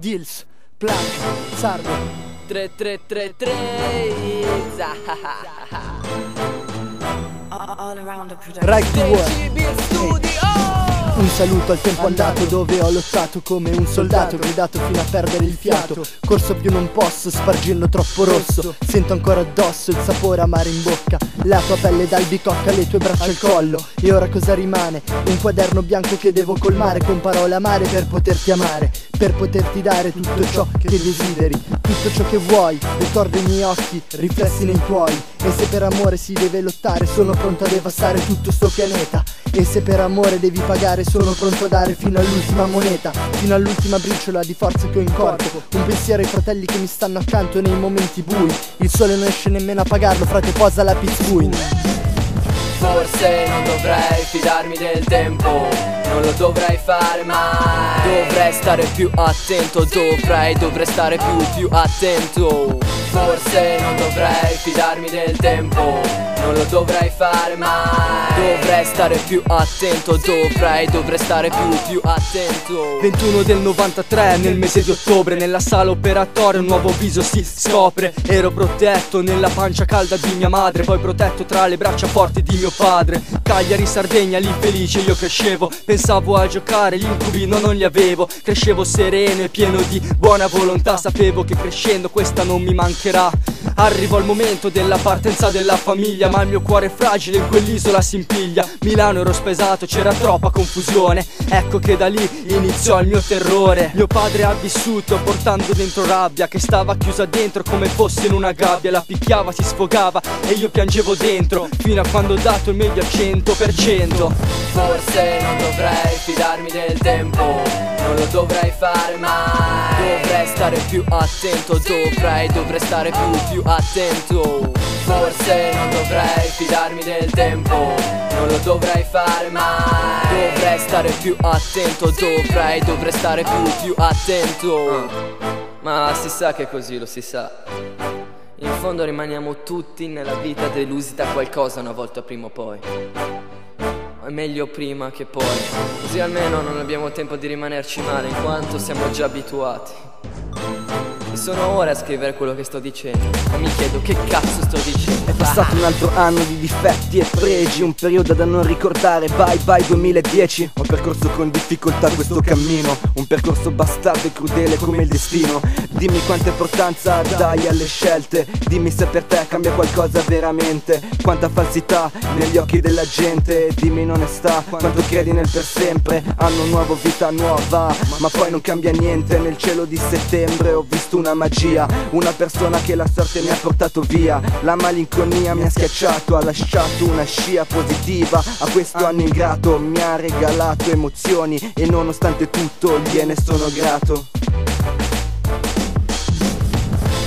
Dils, Plug, Sardo 3333 Right to work. Un saluto al tempo andato dove ho lottato come un soldato, gridato fino a perdere il fiato, corso più non posso, spargendo troppo rosso. Sento ancora addosso il sapore amaro in bocca, la tua pelle d'albicocca, le tue braccia al collo. E ora cosa rimane? Un quaderno bianco che devo colmare con parole amare per poterti amare, per poterti dare tutto ciò che desideri, tutto ciò che vuoi. Ricordo i miei occhi riflessi nei tuoi. E se per amore si deve lottare, sono pronto a devastare tutto sto pianeta. E se per amore devi pagare, sono pronto a dare fino all'ultima moneta, fino all'ultima briciola di forza che ho in corpo. Un pensiero ai fratelli che mi stanno accanto nei momenti bui. Il sole non esce nemmeno a pagarlo, frate, posa la Pizbuin. Forse non dovrei fidarmi del tempo, non lo dovrei fare mai. Dovrei stare più attento, dovrei stare più attento. Forse non dovrei fidarmi del tempo, non lo dovrei fare mai. Dovrei stare più attento, dovrei stare più attento. 21 del 93, nel mese di ottobre, nella sala operatoria un nuovo viso si scopre. Ero protetto nella pancia calda di mia madre, poi protetto tra le braccia forti di mio padre. Cagliari, Sardegna, lì felice io crescevo, pensavo a giocare, gli incubi non li avevo. Crescevo sereno e pieno di buona volontà, sapevo che crescendo questa non mi mancherà. Arrivò il momento della partenza della famiglia, ma il mio cuore fragile in quell'isola si impiglia. Milano ero spesato, c'era troppa confusione, ecco che da lì iniziò il mio terrore. Mio padre ha vissuto portando dentro rabbia che stava chiusa dentro come fosse in una gabbia. La picchiava, si sfogava e io piangevo dentro, fino a quando ho dato il meglio al 100%. Forse non dovrei fidarmi del tempo, non lo dovrei fare mai. Dovrei stare più attento, dovrei stare più attento. Forse non dovrei fidarmi del tempo, non lo dovrei fare mai. Dovrei stare più attento, dovrei stare più attento. Ma si sa che è così, lo si sa. In fondo rimaniamo tutti nella vita delusi da qualcosa una volta prima o poi. È meglio prima che poi, così almeno non abbiamo tempo di rimanerci male, in quanto siamo già abituati. E sono ore a scrivere quello che sto dicendo, ma mi chiedo che cazzo sto dicendo. È passato un altro anno di difetti e pregi, un periodo da non ricordare, bye bye 2010. Ho percorso con difficoltà questo cammino, un percorso bastardo e crudele come il destino. Dimmi quanta importanza dai alle scelte, dimmi se per te cambia qualcosa veramente. Quanta falsità negli occhi della gente, dimmi in onestà quanto credi nel per sempre. Anno nuovo, vita nuova, ma poi non cambia niente. Nel cielo di settembre ho visto una magia, una persona che la sorte mi ha portato via. La malinconia mi ha schiacciato, ha lasciato una scia positiva a questo anno ingrato. Mi ha regalato emozioni e nonostante tutto gliene sono grato.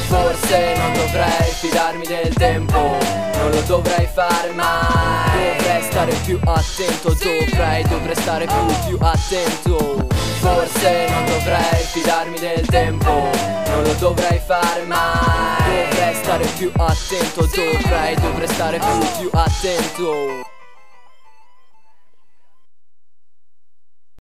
Forse non dovrei fidarmi del tempo, non lo dovrei fare mai. Dovrei stare più attento, dovrei stare più attento. Forse non dovrei fidarmi del tempo, non lo dovrei fare mai. Dovrei stare più attento, dovrei stare più attento.